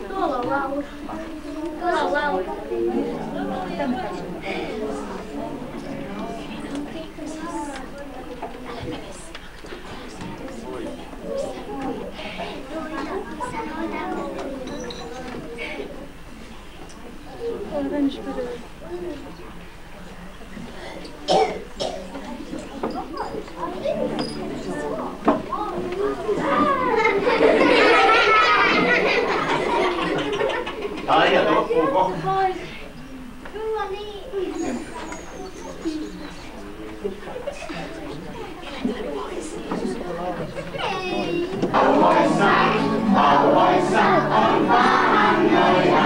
Tuolla on laulu. Tuolla on laulu. Ajat loppuuko? Kyllä niin. Pauloissa on vahannoja,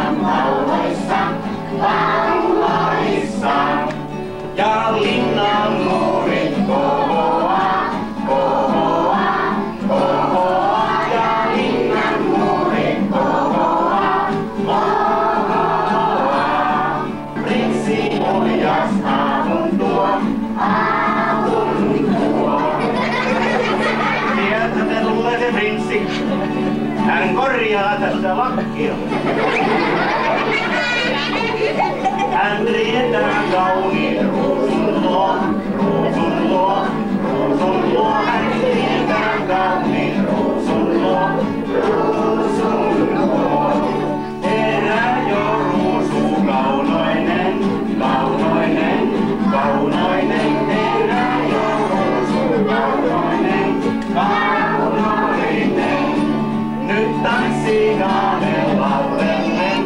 pauloissa, ja linnan muurit kohoaa, ja linnan muurit kohoaa. Prinssi ojas aavun tuo. Sieltä tulee se prinssi. Hän korjaa tästä lakkia. Hän rientää kauniin ruusun luo. Hän rientää kauniin ruusun luo. Herää jo ruusu kaunoinen. Herää jo ruusu kaunoinen. Nyt tanssikaa me laulellen.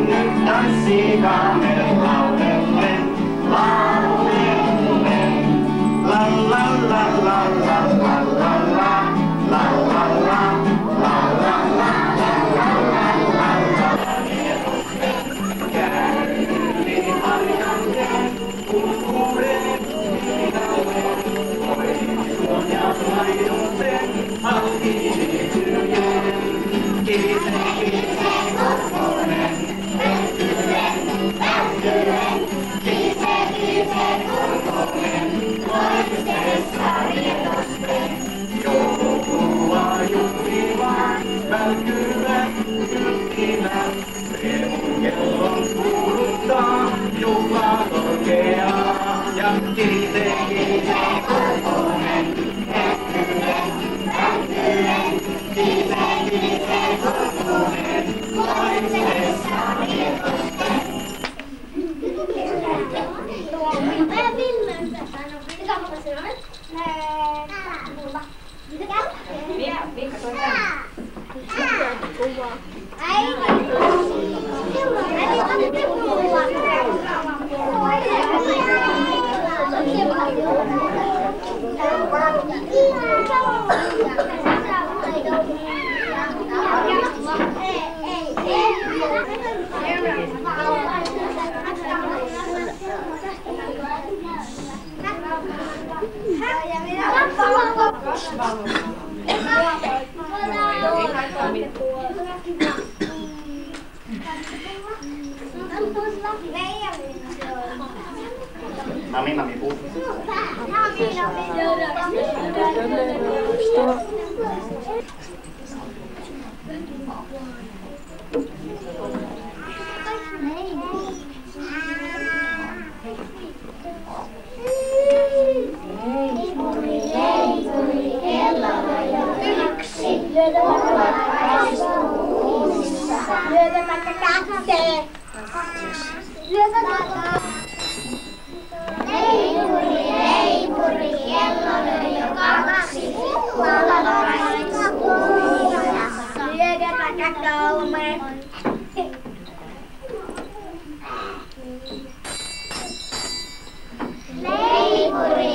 Nyt tanssikaa me laulellen. La la la la la la la la la la la la juhlaa korkeaa ja kirise korkonen. Kirise korkonen, loistessa rietosten. Mami puu. Leipuri, kello löi jo 2. Valkoisessa kuumassa. Lyödä vaikka 3. Leipuri,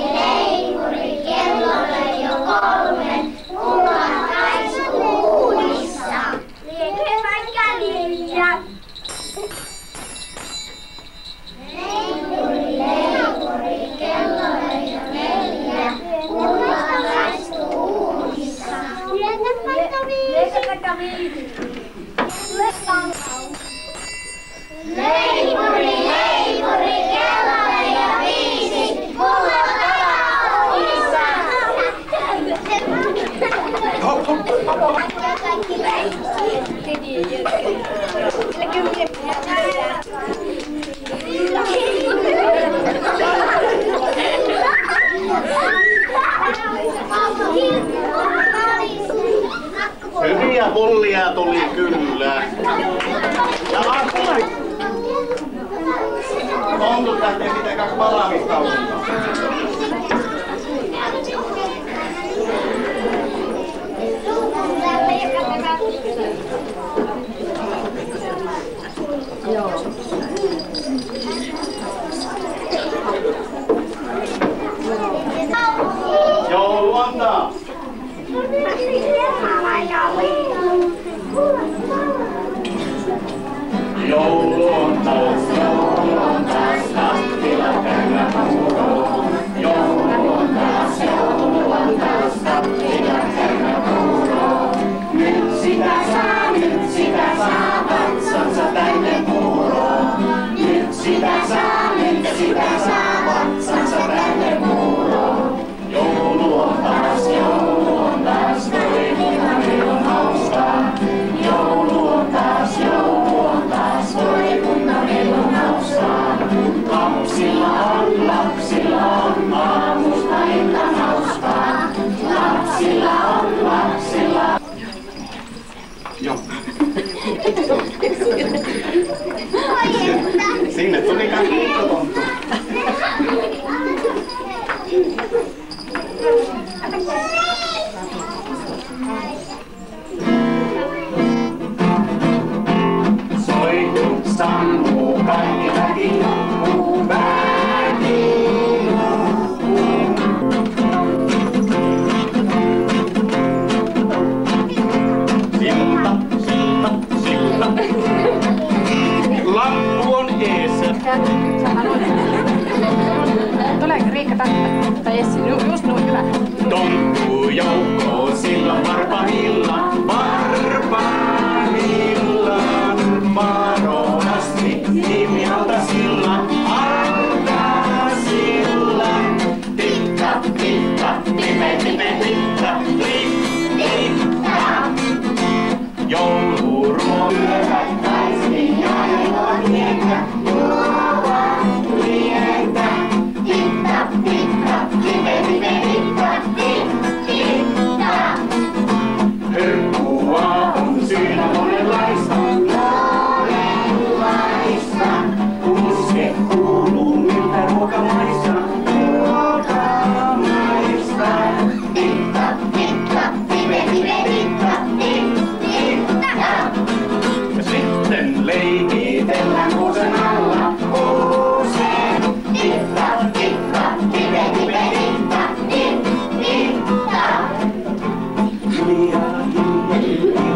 kello löi jo 3. Valkoisessa uunissa. Lyödä vaikka 4. Joulu on taas. Joulu on taas, kattila täynnä puuroa. Joulu on taas, kattila täynnä puuroa. Nyt sitä saa, vatsansa täynnä puuroa. Nyt sitä saa, vatsansa täynnä puuroa. Joulu on taas, voi kuinka on hauskaa. Joulu on taas, voi kuinka meillä on hauskaa. Lapsilla on aamusta iltaan hauskaa. Lapsilla on. Joo. Sinne tuli kiikkotonttu. Soitu sammuu, kaikki väki nukkuu, väki nukkuu. Silta. Lamppu on eessä. Tuleeko Riikka tai Essi? Just noin, hyvä. Tonttuu joukkoon sillan varpahilla. Varovasti nimialta sillan. Alta sillan. Tikka, tipe, tikka. Jouluruo yövät taistiin ja ilon lientä. Juovan lientä. Tikka, tipe, tikka. Herkkua on syynä monenlaista. Uske kuuluu miltä ruokamaista. Tikka, tipe, tikka. Ja sitten leikitellään kuusen alla. Kuusen. Tikka, tipe, tikka.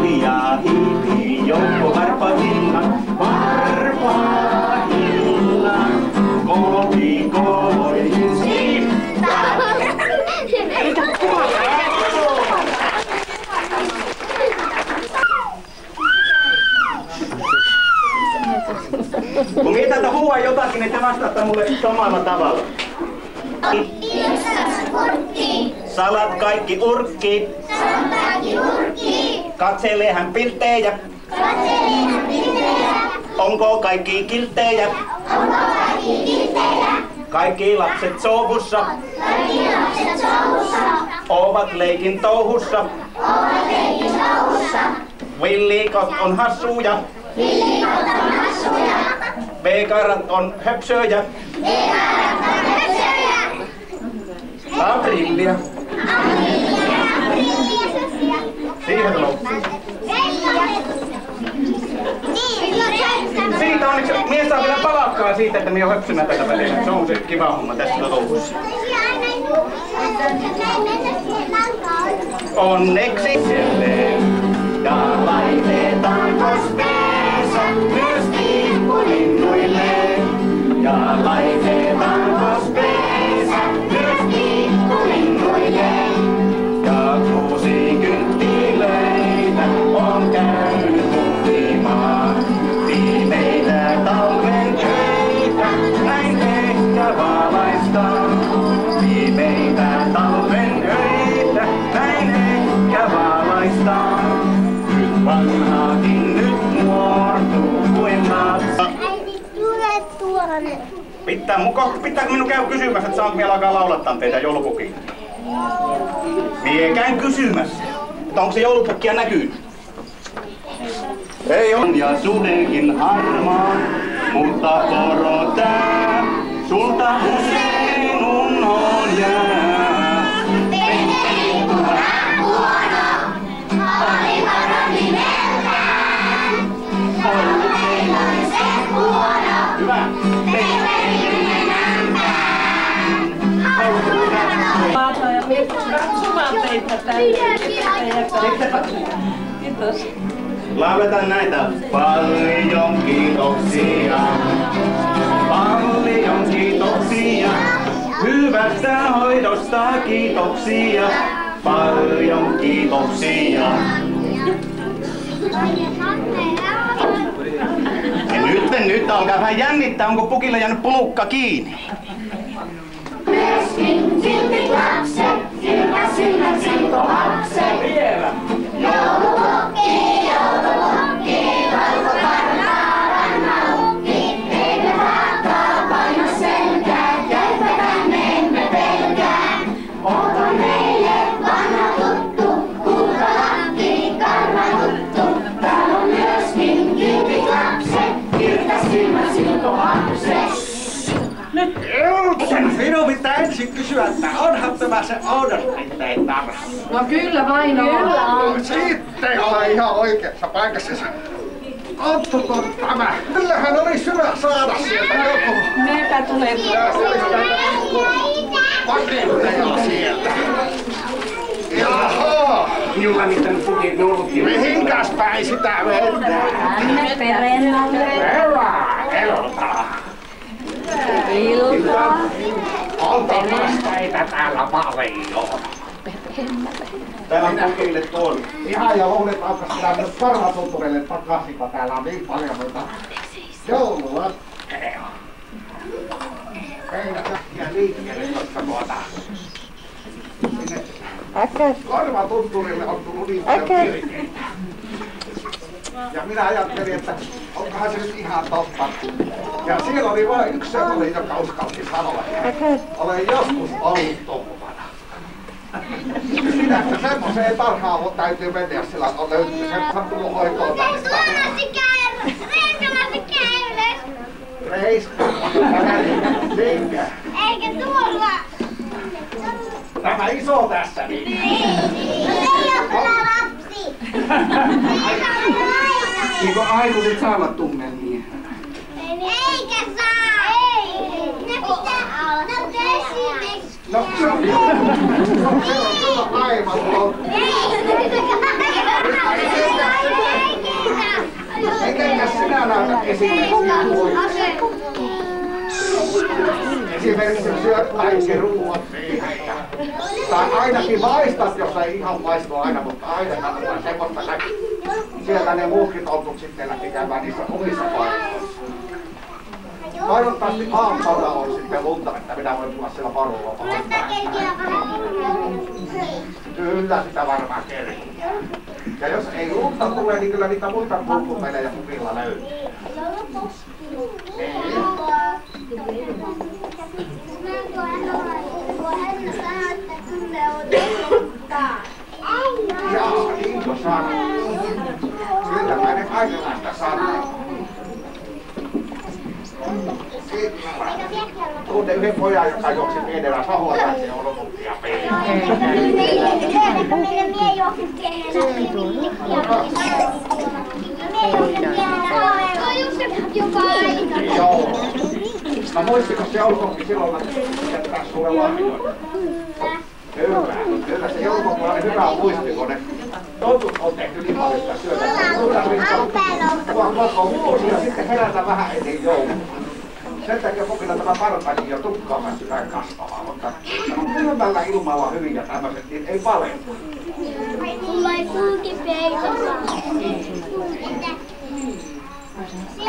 Hiljaa hiipii joukko varpahilla. Kohti koisin. Kun minä täältä huuan jotakin, niin te vastaatte mulle samalla tavalla. Salat kaikki urkki. Katseleehän pilttejä. Onko kaikki kilttejä? Kaikki lapset sovussa. Ovat leikin touhussa. Villikot on hassuja. Veekarat on höpsöjä. Aprillia. Siihen loppuu. Siitä onneksi mies saa vielä palakkaa siitä, että minä oon höpsynä tätä välillä. Se on se kiva homma tässä touhussa. Onneksi jälleen. Ja laitetaan kospeessa myös pikkulinnuille. Ja laitetaan kospeessa myös pikkulinnuille. Ja 6 kynttilöitä on käynyt puhtimaan. Pimeitä talven öitä, näin ehkä valaistaan. Pimeitä talven öitä, näin ehkä valaistaan. Nyt vanhaakin nyt nuortuu kuin lapsi. Äiti, tule tuonne. Pitääkö minun käydä kysymässä, että saanko vielä alkaa laulattaa teitä joulupukkiin? Mie käyn kysymässä, että onko se joulupukkia näkyy? Ei on ja sudenkin harmaa, mutta poro tää sulta usein Katsomaan teitä tänne. Kiitos. Lauletaan näitä. Paljon kiitoksia. Paljon kiitoksia. Hyvästä hoidosta kiitoksia. Paljon kiitoksia. Ja nyt alkaa vähän jännittää, onko pukilla jäänyt pulukka kiinni. Myöskin silti lapset, silmä silto lapset. Joulupukki, valko karnaa rannaukki. Eikö taakkaa paina selkää, jäitä tänne emme pelkää. Ota meille vanha tuttu, kultalakki, karva tuttu. Täällä on myöskin kiltit lapset, kirkas silmä silto lapset. Minun pitää ensin kysyä, että onhan tämä se Oudersteinten tarha. No kyllä vain on. Kyllä on. Sitten olen ihan oikeassa paikassa. Ontuko tämä? Kyllähän olisi hyvä saada sieltä joku. Meepä tulee. Paketteja sieltä. Jaha. Minulla mitään pukin joulukin. Mihinkäs päin sitä mennään? Tänne perennalle. Iltaa. Iltaa. Polttopisteitä täällä paljon. Täällä on pukille tuon. Ihan ja luuletaanko sitä myös Karvatunturille takaisin, kun täällä on niin paljon noita joulua. Meillä lähtiä liikkeelle, koska Karvatunturille on tullut niin paljon kirjeitä. Ja minä ajattelin, että onkohan se nyt ihan totta. Ja siellä oli vain yksi sellainen, joka uskalti sanoa, että olen joskus ollut tummana. Minäkö semmoiseen tarhaan täytyy mennä, sillä on löytynyt sen tullut hoitoon tänne. Reiskamassa käylös. Reiskamassa? Niinkö? Eikä tuolla. Tämä iso tässä niin. Ei ole kyllä lapsi. Eikö aikuiset saa tummenia? Eikä saa. Ei. Ne pitää olla. No esimerkiksi. No se on aivan totta. Eikä sinä näytä esimerkkiä esimerkiksi syöt kaikki ruuat siihen. Tai ainakin maistat, jos ei ihan maistu aina, mutta aina katsotaan semmoista näkyy. Sieltä ne muutkin tontut sitten lähti käymään niissä omissa paikoissa. Toivottavasti aamulla on sitten lunta, että minä voin tulla siellä parulla. Kyllä sitä varmaan kerkiää. Ja jos ei lunta tule, niin kyllä niitä muita kulkupelejä pukilla löytyy. Jaa, niinkö sanoo? Kyllä mä ne kaikenlaista sanoo. Tunnen yhden pojan, joka juoksi pienellä sahoa lähtien olomukkia peliä. Joo. Mä muistiko se joulukokki silloin, että jättää sulle lahjoita? Kyllä se joulukokki oli hyvä muistiko. Tontut on tehty niin paljon sitä syötä, että sun tarvitsee koko vuosi ja sitten herätä vähän ennen joulua. Sen takia kokilla tämä partakin jo tukkaa päästy näin kasvamaan, mutta kylmällä ilmalla hyvin ja tämmöiset, niin ei valehdu. Mulla ei kulki peitossa.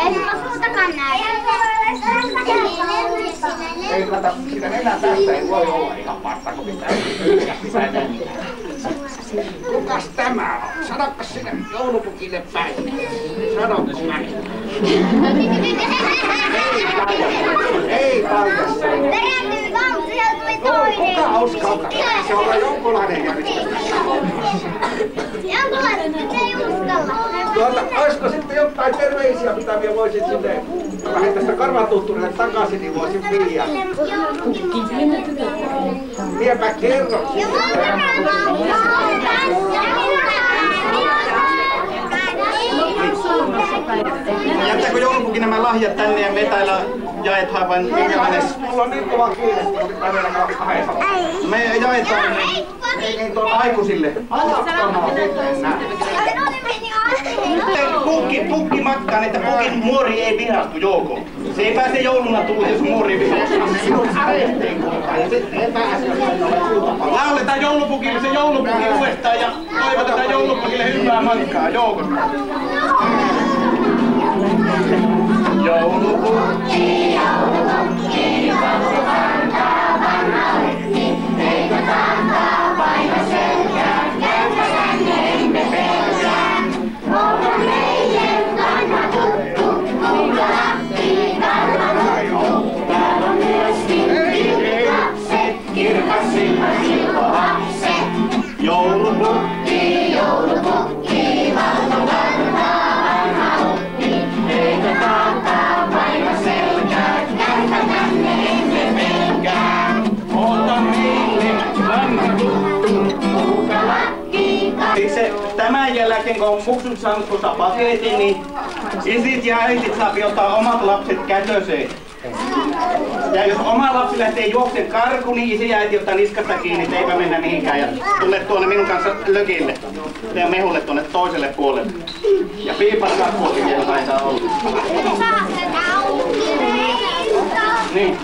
Ei mä suutakaan näy. Ei kato, sitä enää tästä ei voi olla ihan parta, kun pitää yhdessä sitä nähdä. Kukas tämä on? Sanokko sinne joulupukille päin? Sanokko mä? Ei paljassa. Perääntyy vaan, sieltä tuli toinen. Kuka uskaltaa? Se on jonkunlainen järjestys. Jonkunlainen, mutta ei uskalla. Olisiko sitten jotain terveisiä, mitä minä voisin sinne lähettää sitä Karvatutturille takaisin, niin voisin viiä? Miepä kerron sitten. Jättääkö joulupukin nämä lahjat tänne ja me täällä jaetaan vain minkälainen? Mulla on niin kova kiire, että pitää vielä kahdesta. Me jaetaan ne aikuisille. Alattomaa sitten näin. Pukki matkaan, että pukin muori ei vihastu, Jouko. Se ei pääse jouluna tulla, jos muori vihastuu. Sinun aretteen kohtaan ja sitten epäasiallisesti ole kuulta. Lauletaan joulupukille se joulupukki uudestaan ja toivotetaan joulupukille hyvää matkaa, Jouko. Joulupukki, joulupukki, valtukantaa vanha ukki, eikö kantaa paina selkään, käyntä tänne emme pelkää. On meille vanha tuttu, Kuukalahti, Kallanhoito. Täällä on myöskin kiltit lapset, kirkas silmä silkohapset. Joulupukki, Joulupukki, valtukantaa vanha ukki, eikö kantaa paina selkään, käyntä tänne emme pelkää. ota meille vanha tuttu. Kuukalahti, Tämän jälkeen kun on muksut saanut tuosta paketin, niin isit ja äitit saa ottaa omat lapset kätöseen. Ja jos oma lapsi lähtee juoksen karkuun, niin isi ja äiti ottaa niskasta kiinni, että eipä mennä mihinkään. Ja tule tuonne minun kanssa lökille ja mehulle tuonne toiselle puolelle. Ja piipan kasvuokin vielä taitaa olla. Niin.